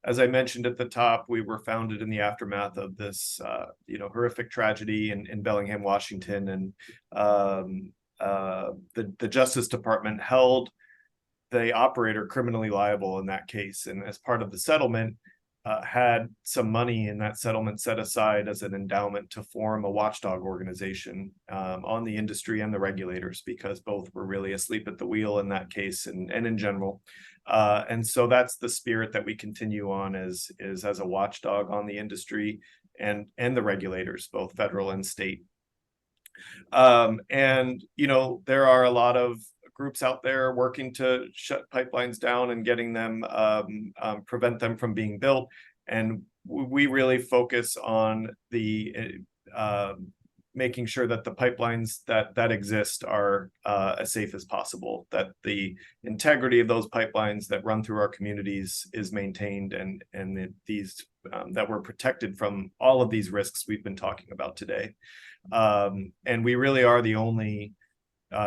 as I mentioned at the top, we were founded in the aftermath of this, horrific tragedy in Bellingham, Washington, and the Justice Department held the operator criminally liable in that case, and as part of the settlement, had some money in that settlement set aside as an endowment to form a watchdog organization on the industry and the regulators, because both were really asleep at the wheel in that case and in general. And so that's the spirit that we continue on is as a watchdog on the industry and the regulators, both federal and state. And there are a lot of groups out there working to shut pipelines down and getting them prevent them from being built, and we really focus on the making sure that the pipelines that exist are as safe as possible, that the integrity of those pipelines that run through our communities is maintained, and that we're protected from all of these risks we've been talking about today. And we really are the only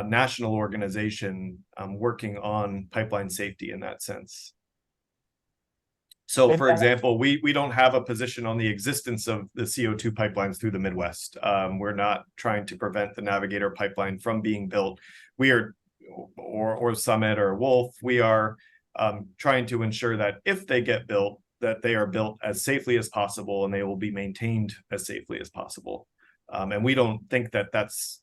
national organization working on pipeline safety in that sense. So, for example, we don't have a position on the existence of the CO2 pipelines through the Midwest. We're not trying to prevent the Navigator pipeline from being built. We are, or Summit or Wolf, we are trying to ensure that if they get built, that they are built as safely as possible and they will be maintained as safely as possible. And we don't think that that's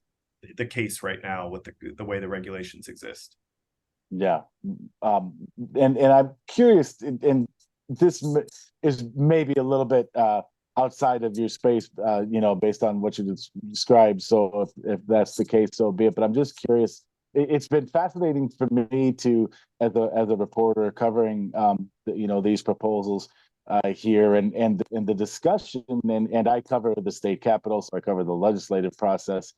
the case right now with the way the regulations exist. Yeah. And I'm curious, and this is maybe a little bit outside of your space, based on what you described. So if that's the case, so be it. But I'm just curious. It's been fascinating for me to, as a reporter covering, these proposals here and the discussion, and I cover the state capitol, so I cover the legislative process.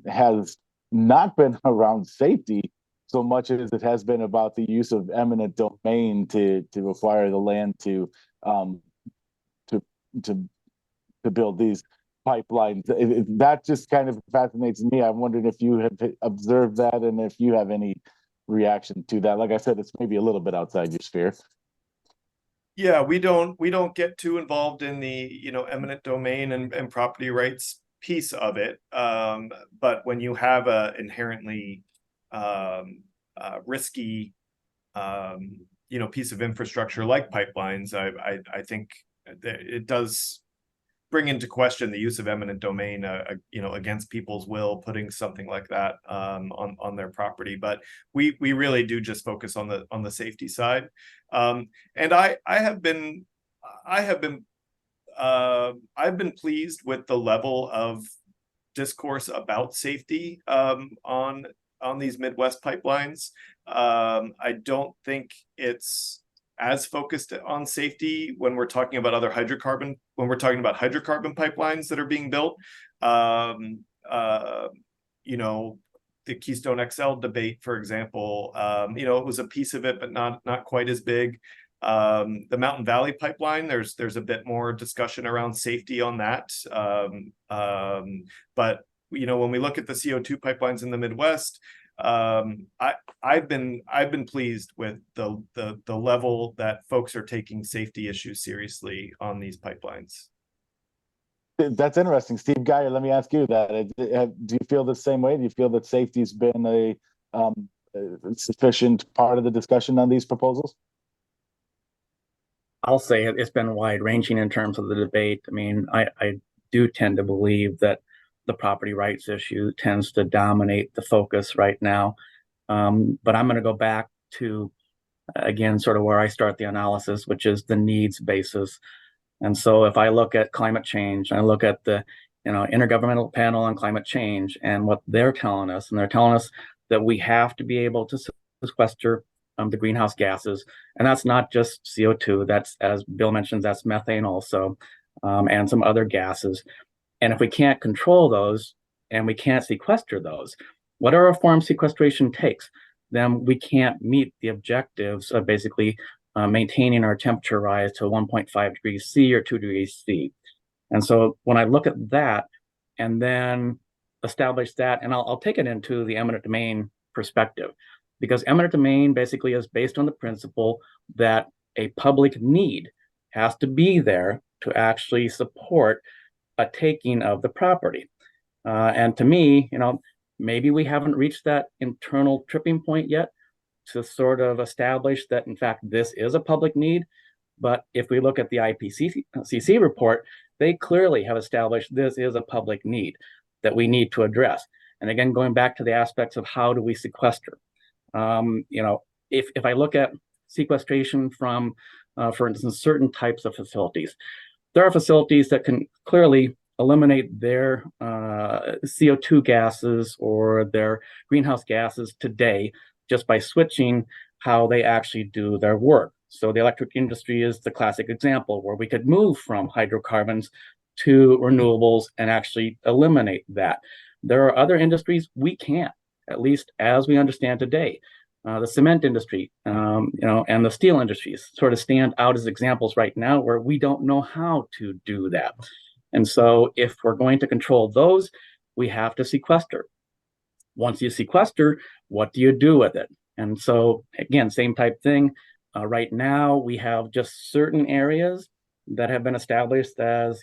Has not been around safety so much as it has been about the use of eminent domain to acquire the land to build these pipelines. That just kind of fascinates me. I'm wondering if you have observed that and if you have any reaction to that. Like I said, it's maybe a little bit outside your sphere. Yeah, we don't get too involved in the eminent domain and property rights piece of it. But when you have a inherently risky piece of infrastructure like pipelines, I think that it does bring into question the use of eminent domain, against people's will, putting something like that on their property. But we really do just focus on the safety side, and I've been pleased with the level of discourse about safety on these Midwest pipelines. I don't think it's as focused on safety when we're talking about hydrocarbon pipelines that are being built. The Keystone XL debate, for example, it was a piece of it, but not quite as big. The Mountain Valley pipeline, there's a bit more discussion around safety on that. But when we look at the CO2 pipelines in the Midwest, I've been pleased with the level that folks are taking safety issues seriously on these pipelines. That's interesting. Steve Geyer, let me ask you that. Do you feel the same way? Do you feel that safety's been a sufficient part of the discussion on these proposals? I'll say it's been wide ranging in terms of the debate. I mean, I do tend to believe that the property rights issue tends to dominate the focus right now. But I'm going to go back to, again, sort of where I start the analysis, which is the needs basis. And so if I look at climate change, I look at the Intergovernmental Panel on Climate Change and what they're telling us, and they're telling us that we have to be able to sequester the greenhouse gases. And that's not just CO2, that's, as Bill mentions, that's methane also, and some other gases. And if we can't control those and we can't sequester those, whatever form sequestration takes, then we can't meet the objectives of basically maintaining our temperature rise to 1.5 degrees C or 2 degrees C. And so when I look at that and then establish that, and I'll take it into the eminent domain perspective, because eminent domain basically is based on the principle that a public need has to be there to actually support a taking of the property. And to me, maybe we haven't reached that internal tripping point yet to sort of establish that, in fact, this is a public need. But if we look at the IPCC report, they clearly have established this is a public need that we need to address. And again, going back to the aspects of how do we sequester? If I look at sequestration from, for instance, certain types of facilities, there are facilities that can clearly eliminate their CO2 gases or their greenhouse gases today just by switching how they actually do their work. So the electric industry is the classic example where we could move from hydrocarbons to renewables and actually eliminate that. There are other industries we can't, at least as we understand today. The cement industry, and the steel industries sort of stand out as examples right now where we don't know how to do that. And so if we're going to control those, we have to sequester. Once you sequester, what do you do with it? And so again, same type thing. Right now, we have just certain areas that have been established as,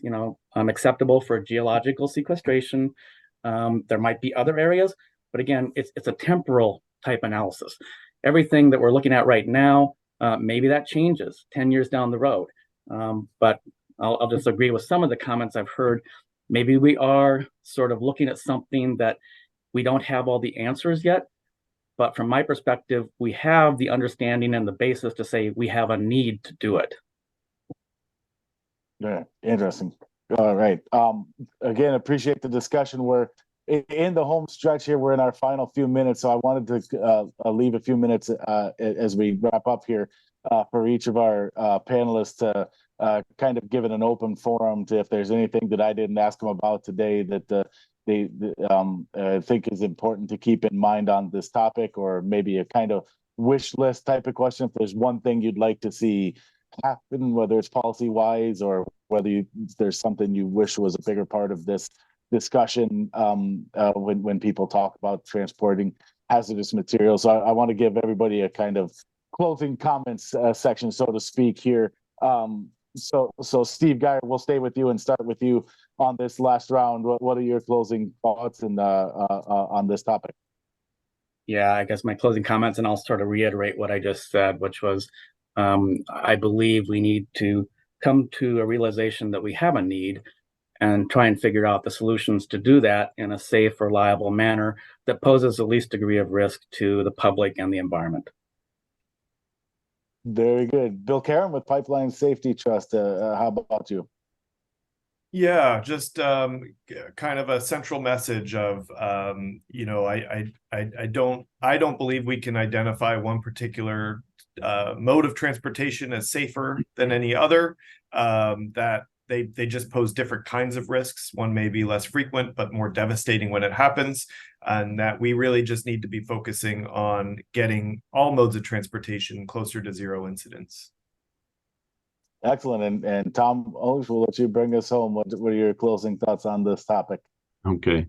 acceptable for geological sequestration. There might be other areas, but again, it's a temporal type analysis. Everything that we're looking at right now, maybe that changes 10 years down the road. But I'll just agree with some of the comments I've heard. Maybe we are sort of looking at something that we don't have all the answers yet. But from my perspective, we have the understanding and the basis to say we have a need to do it. Yeah, interesting. All right. Again, appreciate the discussion. We're in the home stretch here. We're in our final few minutes, so I wanted to leave a few minutes as we wrap up here for each of our panelists to kind of give it an open forum to if there's anything that I didn't ask them about today that they think is important to keep in mind on this topic, or maybe a kind of wish list type of question. If there's one thing you'd like to see happen, whether it's policy wise or whether there's something you wish was a bigger part of this discussion when people talk about transporting hazardous materials. So I want to give everybody a kind of closing comments section, so to speak, here. So Steve Geyer, we'll stay with you and start with you on this last round. What are your closing thoughts and on this topic? Yeah, I guess my closing comments, and I'll sort of reiterate what I just said, which was I believe we need to come to a realization that we have a need and try and figure out the solutions to do that in a safe, reliable manner that poses the least degree of risk to the public and the environment. Very good. Bill Karam with Pipeline Safety Trust. How about you? Yeah, just kind of a central message of I don't believe we can identify one particular mode of transportation as safer than any other. That they just pose different kinds of risks. One may be less frequent, but more devastating when it happens, and that we really just need to be focusing on getting all modes of transportation closer to zero incidents. Excellent. And Tom Olish, we'll let you bring us home. What are your closing thoughts on this topic? Okay.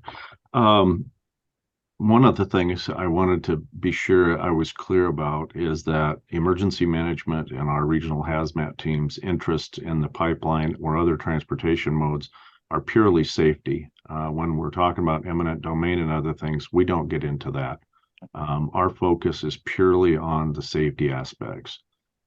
One of the things I wanted to be sure I was clear about is that emergency management and our regional hazmat team's interest in the pipeline or other transportation modes are purely safety. When we're talking about eminent domain and other things, we don't get into that. Our focus is purely on the safety aspects.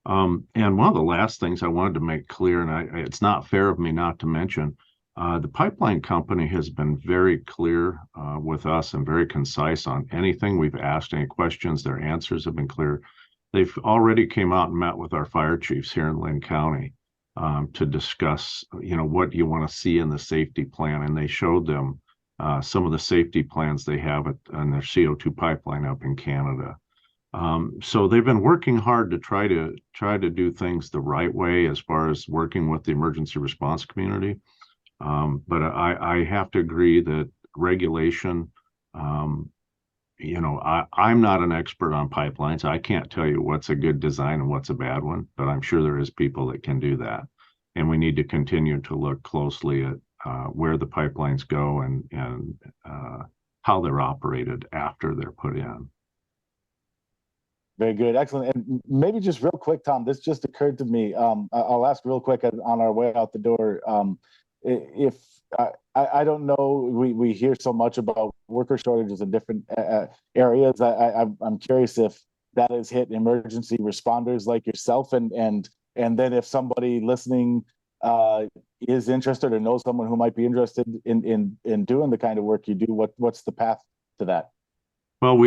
And one of the last things I wanted to make clear, and it's not fair of me not to mention, the pipeline company has been very clear with us and very concise on anything we've asked, any questions, their answers have been clear. They've already came out and met with our fire chiefs here in Linn County to discuss, what you want to see in the safety plan. And they showed them some of the safety plans they have on their CO2 pipeline up in Canada. So they've been working hard to try to do things the right way as far as working with the emergency response community. But I have to agree that regulation, I'm not an expert on pipelines. I can't tell you what's a good design and what's a bad one, but I'm sure there is people that can do that. And we need to continue to look closely at where the pipelines go and how they're operated after they're put in. Very good. Excellent. And maybe just real quick, Tom, this just occurred to me. I'll ask real quick on our way out the door. If I don't know, we hear so much about worker shortages in different areas. I'm curious if that has hit emergency responders like yourself, and then if somebody listening is interested or knows someone who might be interested in doing the kind of work you do, what's the path to that? Well,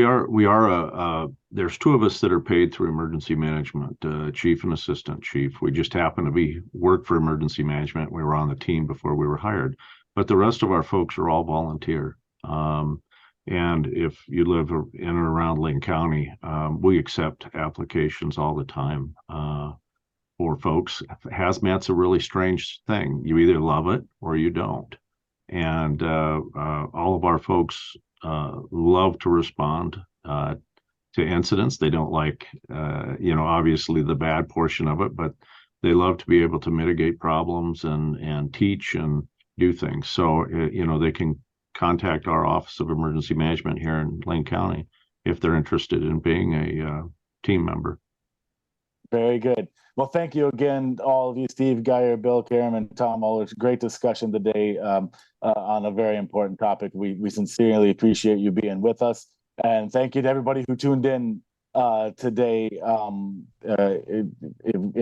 there's two of us that are paid through emergency management, chief and assistant chief. We just happen to work for emergency management. We were on the team before we were hired, but the rest of our folks are all volunteer. And if you live in and around Linn County, we accept applications all the time for folks. Hazmat's a really strange thing. You either love it or you don't. And all of our folks love to respond to incidents. They don't like, obviously the bad portion of it, but they love to be able to mitigate problems and teach and do things. So, they can contact our Office of Emergency Management here in Linn County if they're interested in being a team member. Very good. Well, thank you again, all of you, Steve Geyer, Bill Karam, and Tom Olish. Great discussion today on a very important topic. We sincerely appreciate you being with us. And thank you to everybody who tuned in today. And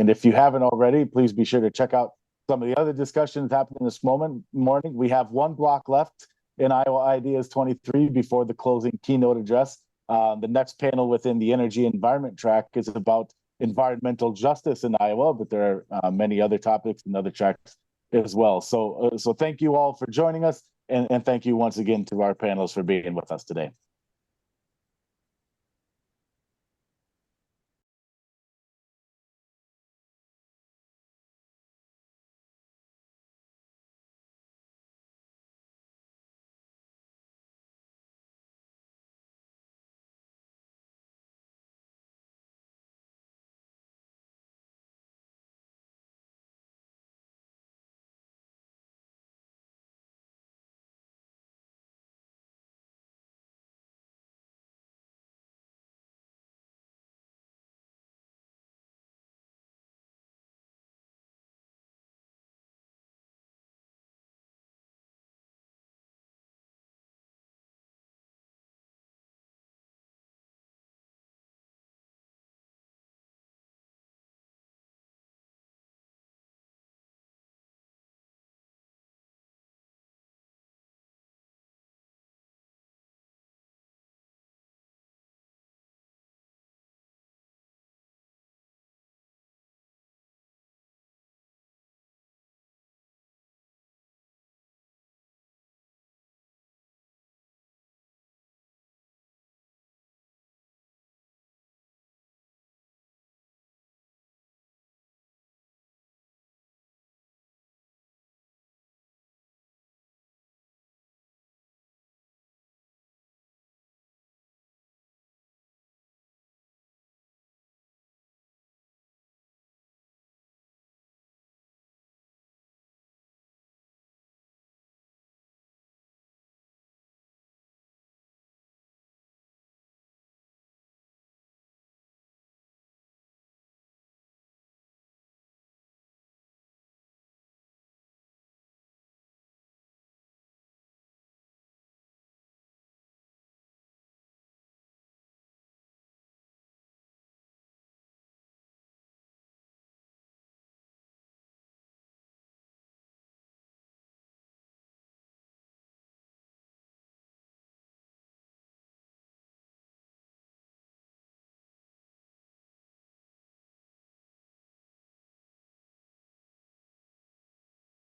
if you haven't already, please be sure to check out some of the other discussions happening this morning. We have one block left in Iowa Ideas 23 before the closing keynote address. The next panel within the energy environment track is about environmental justice in Iowa, but there are many other topics and other tracks as well. So thank you all for joining us, and thank you once again to our panelists for being with us today.